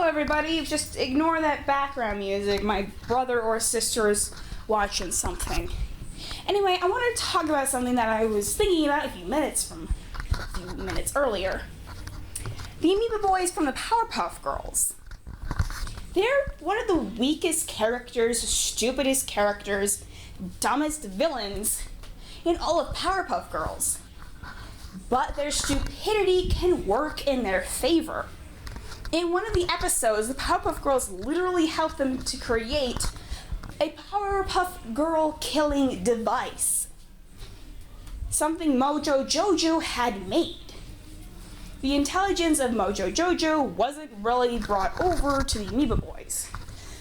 everybody. Just ignore that background music. My brother or sister is watching something. Anyway, I wanted to talk about something that I was thinking about a few minutes earlier. The Amoeba Boys from the Powerpuff Girls. They're one of the weakest characters, stupidest characters, dumbest villains in all of Powerpuff Girls. But their stupidity can work in their favor. In one of the episodes, the Powerpuff Girls literally helped them to create a Powerpuff Girl killing device. Something Mojo Jojo had made. The intelligence of Mojo Jojo wasn't really brought over to the Amoeba Boys.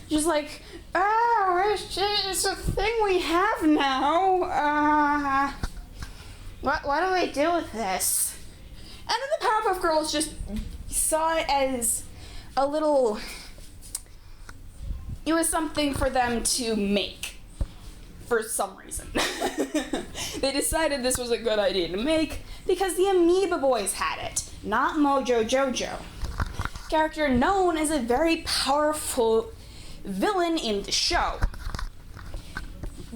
Just like, it's a thing we have now. What do we do with this? And then the Powerpuff Girls just saw it as a little... It was something for them to make. For some reason. They decided this was a good idea to make because the Amoeba Boys had it, not Mojo Jojo. Character known as a very powerful villain in the show.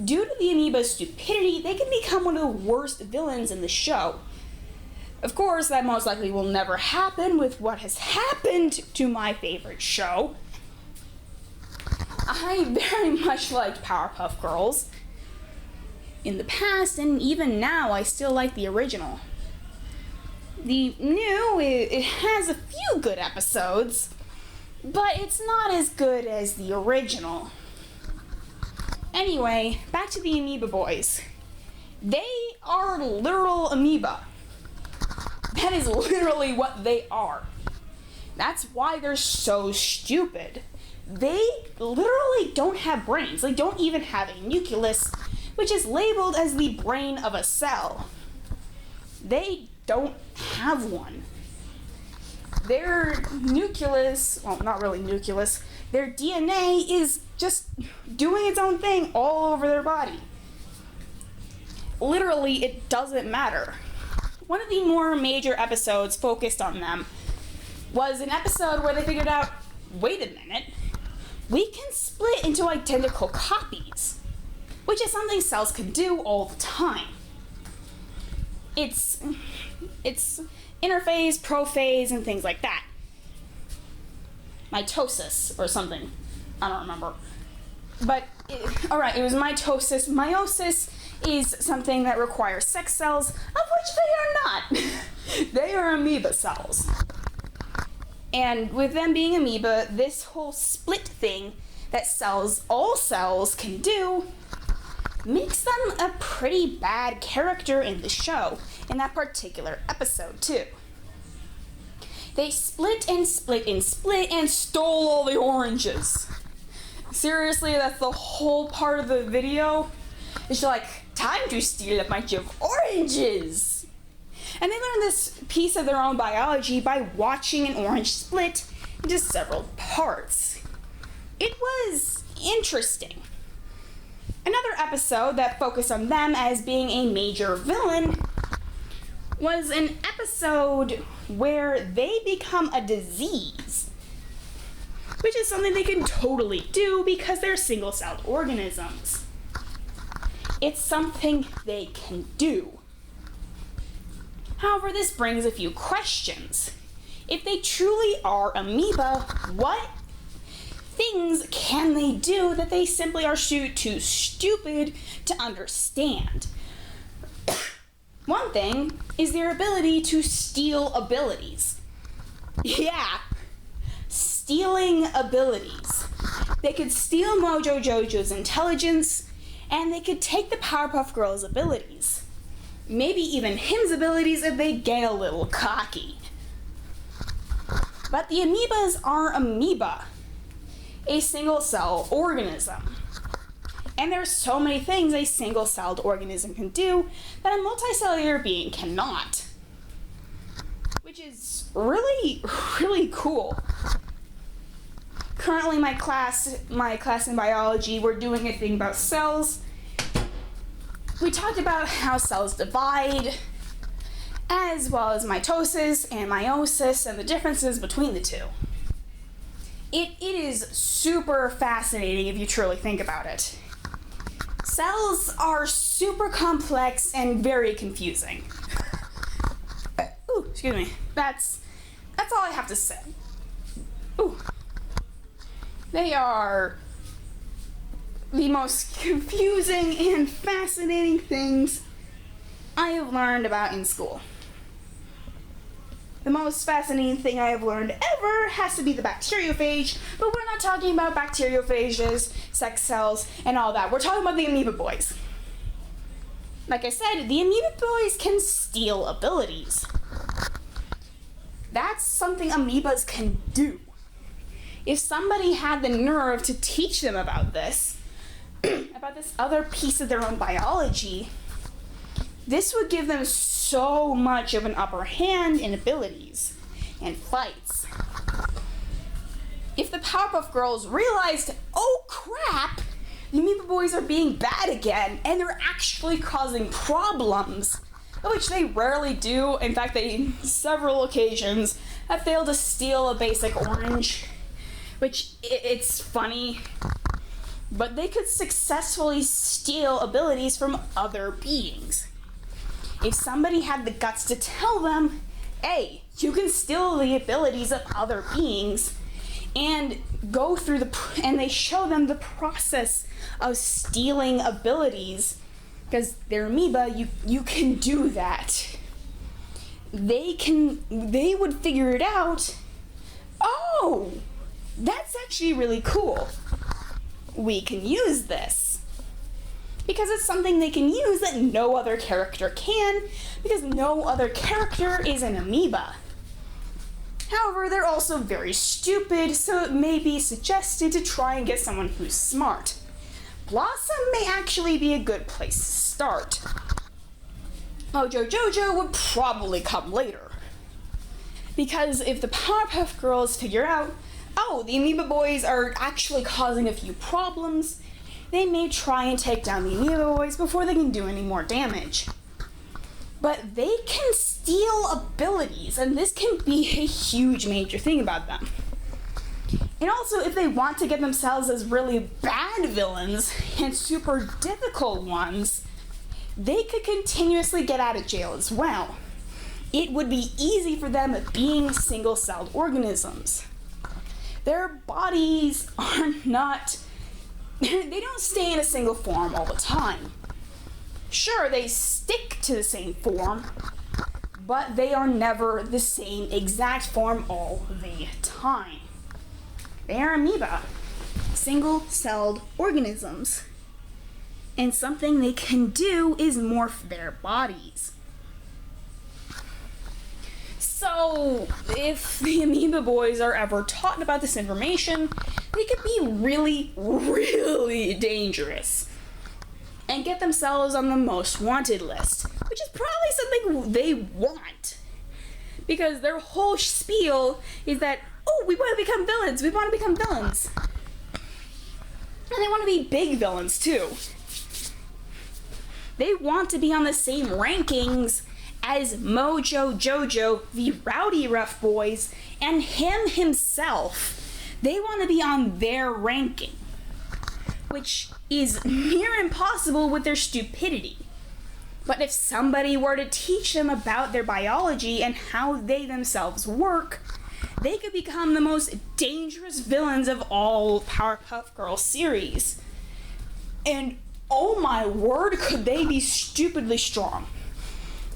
Due to the Amoeba's stupidity, they can become one of the worst villains in the show. Of course, that most likely will never happen with what has happened to my favorite show. I very much liked Powerpuff Girls. In the past, and even now, I still like the original. The new, it has a few good episodes, but it's not as good as the original. Anyway, back to the Amoeba Boys. They are literal amoeba. That is literally what they are. That's why they're so stupid. They literally don't have brains. They don't even have a nucleus, which is labeled as the brain of a cell. They don't have one. Their nucleus, well, not really nucleus, their DNA is just doing its own thing all over their body. Literally, it doesn't matter. One of the more major episodes focused on them was an episode where they figured out, wait a minute, we can split into identical copies, which is something cells can do all the time. It's interphase, prophase, and things like that. Mitosis or something. I don't remember. But, alright, it was mitosis. Meiosis is something that requires sex cells, of which they are not. They are amoeba cells. And with them being amoeba, this whole split thing that all cells can do makes them a pretty bad character in the show, in that particular episode too. They split and split and split and stole all the oranges. Seriously, that's the whole part of the video. It's like, time to steal a bunch of oranges. And they learn this piece of their own biology by watching an orange split into several parts. It was interesting. Another episode that focused on them as being a major villain was an episode where they become a disease, which is something they can totally do because they're single-celled organisms. It's something they can do. However, this brings a few questions. If they truly are amoeba, what things can they do that they simply are too stupid to understand? One thing is their ability to steal abilities. Yeah, stealing abilities. They could steal Mojo Jojo's intelligence, and they could take the Powerpuff Girls' abilities. Maybe even him's abilities if they get a little cocky. But the amoebas are amoeba, a single-cell organism. And there's so many things a single-celled organism can do that a multicellular being cannot. Which is really, really cool. Currently, my class in biology, we're doing a thing about cells. We talked about how cells divide, as well as mitosis and meiosis and the differences between the two. It is super fascinating if you truly think about it. Cells are super complex and very confusing. Ooh, excuse me. That's all I have to say. Ooh. They are the most confusing and fascinating things I have learned about in school. The most fascinating thing I have learned ever has to be the bacteriophage, but we're not talking about bacteriophages, sex cells, and all that. We're talking about the Amoeba Boys. Like I said, the Amoeba Boys can steal abilities. That's something amoebas can do. If somebody had the nerve to teach them about this, about this other piece of their own biology, this would give them so much of an upper hand in abilities and fights. If the Powerpuff Girls realized, oh crap, the Amoeba Boys are being bad again, and they're actually causing problems, which they rarely do. In fact, they, on several occasions, have failed to steal a basic orange, which it's funny, but they could successfully steal abilities from other beings. If somebody had the guts to tell them, hey, you can steal the abilities of other beings, and go through and they show them the process of stealing abilities, because they're amoeba, you can do that. They would figure it out. Oh, that's actually really cool. We can use this. Because it's something they can use that no other character can, because no other character is an amoeba. However, they're also very stupid, so it may be suggested to try and get someone who's smart. Blossom may actually be a good place to start. Mojo Jojo would probably come later. Because if the Powerpuff Girls figure out, oh, the Amoeba Boys are actually causing a few problems, they may try and take down the Amoeba Boys before they can do any more damage. But they can steal abilities, and this can be a huge major thing about them. And also, if they want to get themselves as really bad villains and super difficult ones, they could continuously get out of jail as well. It would be easy for them being single-celled organisms. Their bodies are not... they don't stay in a single form all the time. Sure, they stick to the same form, but they are never the same exact form all the time. They are amoeba, single-celled organisms. And something they can do is morph their bodies. So, if the Amoeba Boys are ever taught about this information, they could be really, really dangerous and get themselves on the most wanted list, which is probably something they want. Because their whole spiel is that, oh, we want to become villains, we want to become villains. And they want to be big villains, too. They want to be on the same rankings as Mojo Jojo, the Rowdy Rough Boys, and him himself. They want to be on their ranking, which is near impossible with their stupidity. But if somebody were to teach them about their biology and how they themselves work, they could become the most dangerous villains of all Powerpuff Girls series. And oh my word, could they be stupidly strong.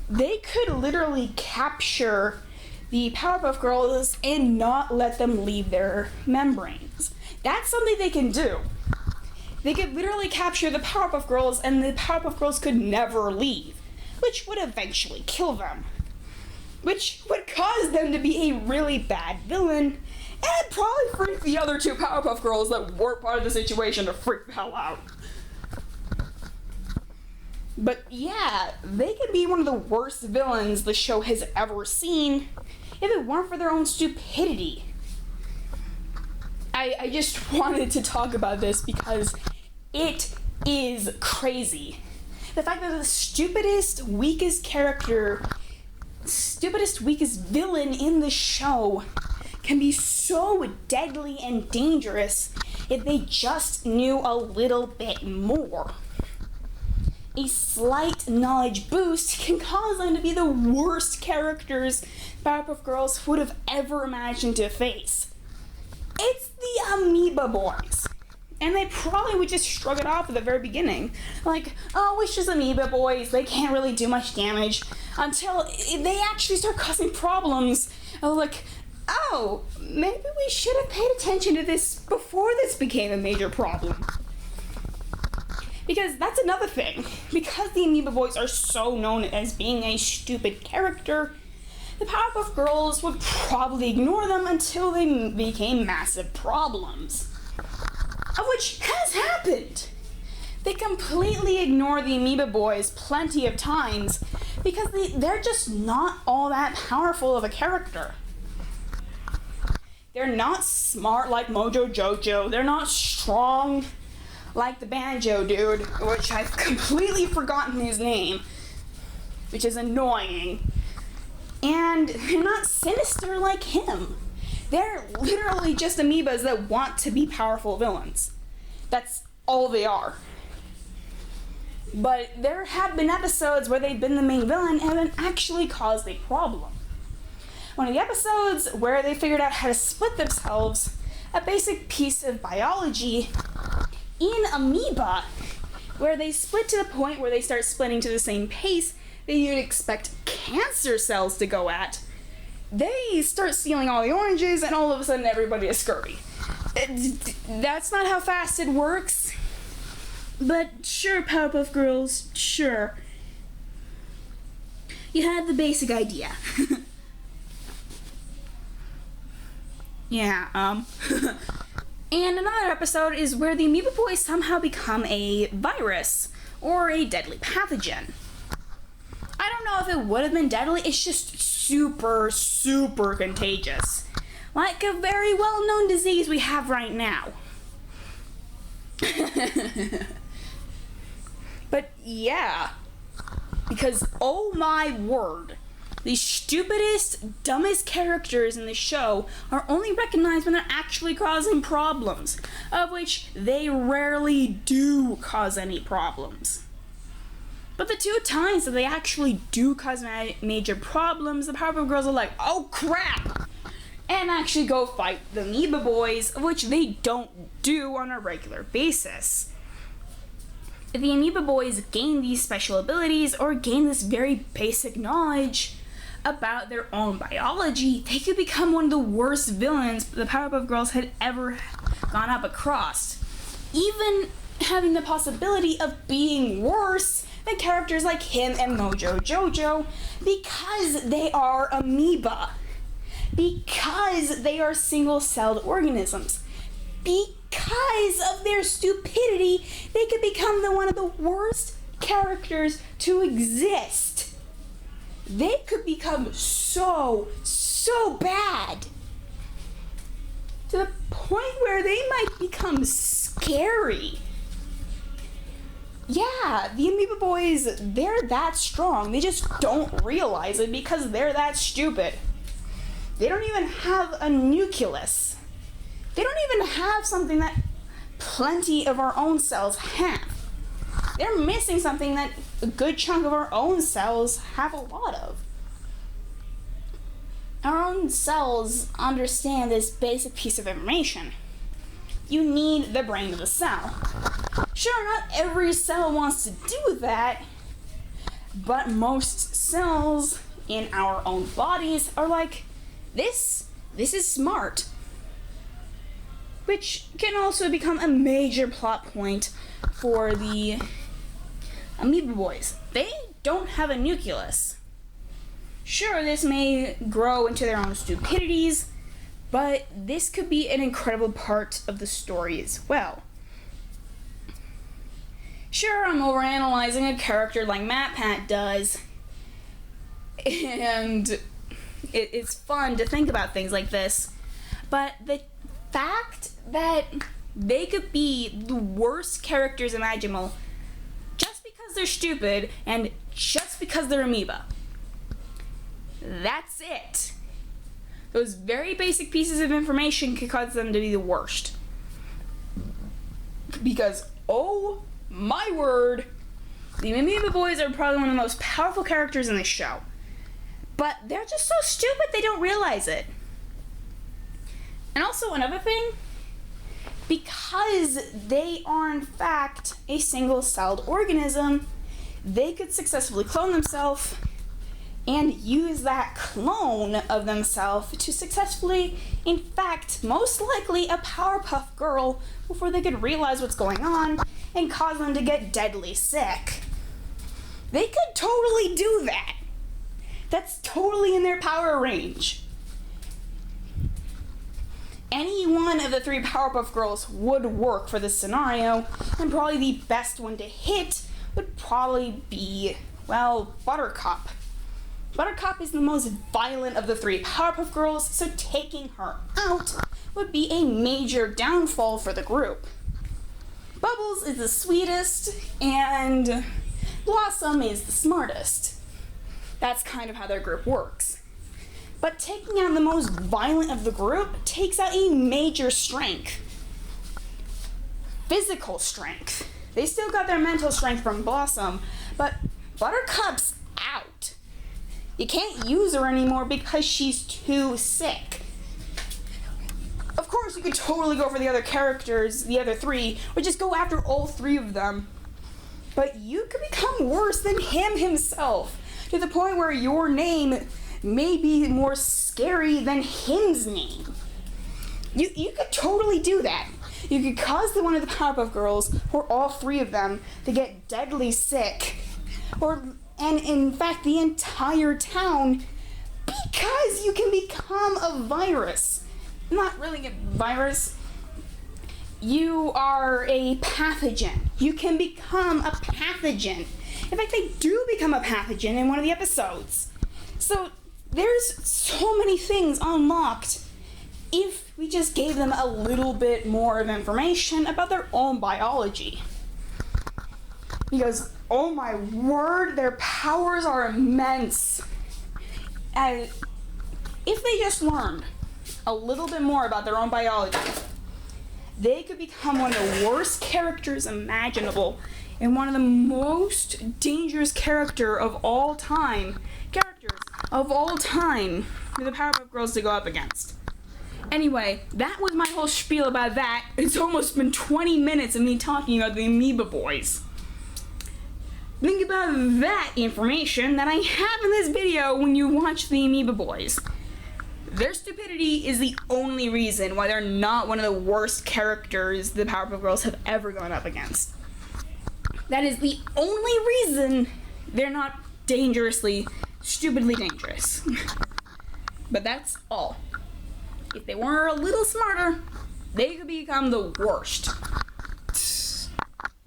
They could literally capture the Powerpuff Girls and not let them leave their membranes. That's something they can do. They could literally capture the Powerpuff Girls and the Powerpuff Girls could never leave, which would eventually kill them. Which would cause them to be a really bad villain and probably freak the other two Powerpuff Girls that weren't part of the situation to freak the hell out. But yeah, they could be one of the worst villains the show has ever seen if it weren't for their own stupidity. I just wanted to talk about this because it is crazy. The fact that the stupidest, weakest villain in the show can be so deadly and dangerous if they just knew a little bit more. A slight knowledge boost can cause them to be the worst characters Powerpuff Girls would have ever imagined to face. It's the Amoeba Boys. And they probably would just shrug it off at the very beginning. Like, oh, it's just Amoeba Boys, they can't really do much damage. Until they actually start causing problems. Like, oh, maybe we should have paid attention to this before this became a major problem. Because that's another thing. Because the Amoeba Boys are so known as being a stupid character, the Powerpuff Girls would probably ignore them until they became massive problems. Of which has happened. They completely ignore the Amoeba Boys plenty of times because they're just not all that powerful of a character. They're not smart like Mojo Jojo. They're not strong like the Banjo dude, which I've completely forgotten his name, which is annoying. And they're not sinister like him. They're literally just amoebas that want to be powerful villains. That's all they are. But there have been episodes where they've been the main villain and haven't actually caused a problem. One of the episodes where they figured out how to split themselves, a basic piece of biology in amoeba, where they split to the point where they start splitting to the same pace that you'd expect cancer cells to go at. They start stealing all the oranges and all of a sudden everybody is scurvy. That's not how fast it works. But sure, Powerpuff Girls, sure. You had the basic idea. Yeah, And another episode is where the Amoeba Boys somehow become a virus or a deadly pathogen. I don't know if it would have been deadly, it's just super, super contagious. Like a very well-known disease we have right now. But yeah, because oh my word, the stupidest, dumbest characters in the show are only recognized when they're actually causing problems, of which they rarely do cause any problems. But the two times that they actually do cause major problems, the Powerpuff Girls are like, oh crap! And actually go fight the Amoeba Boys, which they don't do on a regular basis. If the Amoeba Boys gain these special abilities or gain this very basic knowledge about their own biology, they could become one of the worst villains the Powerpuff Girls had ever gone up across. Even having the possibility of being worse than characters like him and Mojo Jojo, because they are amoeba. Because they are single-celled organisms. Because of their stupidity, they could become one of the worst characters to exist. They could become so bad. To the point where they might become scary. Yeah, the Amoeba Boys, they're that strong. They just don't realize it because they're that stupid. They don't even have a nucleus. They don't even have something that plenty of our own cells have. They're missing something that a good chunk of our own cells have a lot of. Our own cells understand this basic piece of information. You need the brain of the cell. Sure, not every cell wants to do that, but most cells in our own bodies are like, this is smart. Which can also become a major plot point for the Amoeba Boys. They don't have a nucleus. Sure, this may grow into their own stupidities, but this could be an incredible part of the story as well. Sure, I'm overanalyzing a character like MatPat does, and it's fun to think about things like this, but the fact that they could be the worst characters imaginable just because they're stupid and just because they're amoeba. That's it. Those very basic pieces of information could cause them to be the worst. Because, oh my word, the Amoeba Boys are probably one of the most powerful characters in the show. But they're just so stupid they don't realize it. And also another thing, because they are in fact a single-celled organism, they could successfully clone themselves and use that clone of themselves to successfully infect, most likely, a Powerpuff Girl before they could realize what's going on and cause them to get deadly sick. They could totally do that. That's totally in their power range. Any one of the 3 Powerpuff Girls would work for this scenario, and probably the best one to hit would probably be, well, Buttercup. Buttercup is the most violent of the 3 Powerpuff Girls, so taking her out would be a major downfall for the group. Bubbles is the sweetest, and Blossom is the smartest. That's kind of how their group works. But taking out the most violent of the group takes out a major strength. Physical strength. They still got their mental strength from Blossom, but Buttercup's out. You can't use her anymore because she's too sick. Of course, you could totally go for the other characters, the other 3, or just go after all 3 of them. But you could become worse than him himself, to the point where your name may be more scary than him's name. You could totally do that. You could cause one of the Powerpuff Girls, or all 3 of them, to get deadly sick. And in fact, the entire town, because you can become a virus. Not really a virus. You are a pathogen. You can become a pathogen. In fact, they do become a pathogen in one of the episodes. So there's so many things unlocked if we just gave them a little bit more of information about their own biology. Because, oh my word, their powers are immense. And if they just learned a little bit more about their own biology, they could become one of the worst characters imaginable and one of the most dangerous characters of all time for the Powerpuff Girls to go up against. Anyway, that was my whole spiel about that. It's almost been 20 minutes of me talking about the Amoeba Boys. Think about that information that I have in this video when you watch the Amoeba Boys. Their stupidity is the only reason why they're not one of the worst characters the Powerpuff Girls have ever gone up against. That is the only reason they're not stupidly dangerous. But that's all. If they were a little smarter, they could become the worst.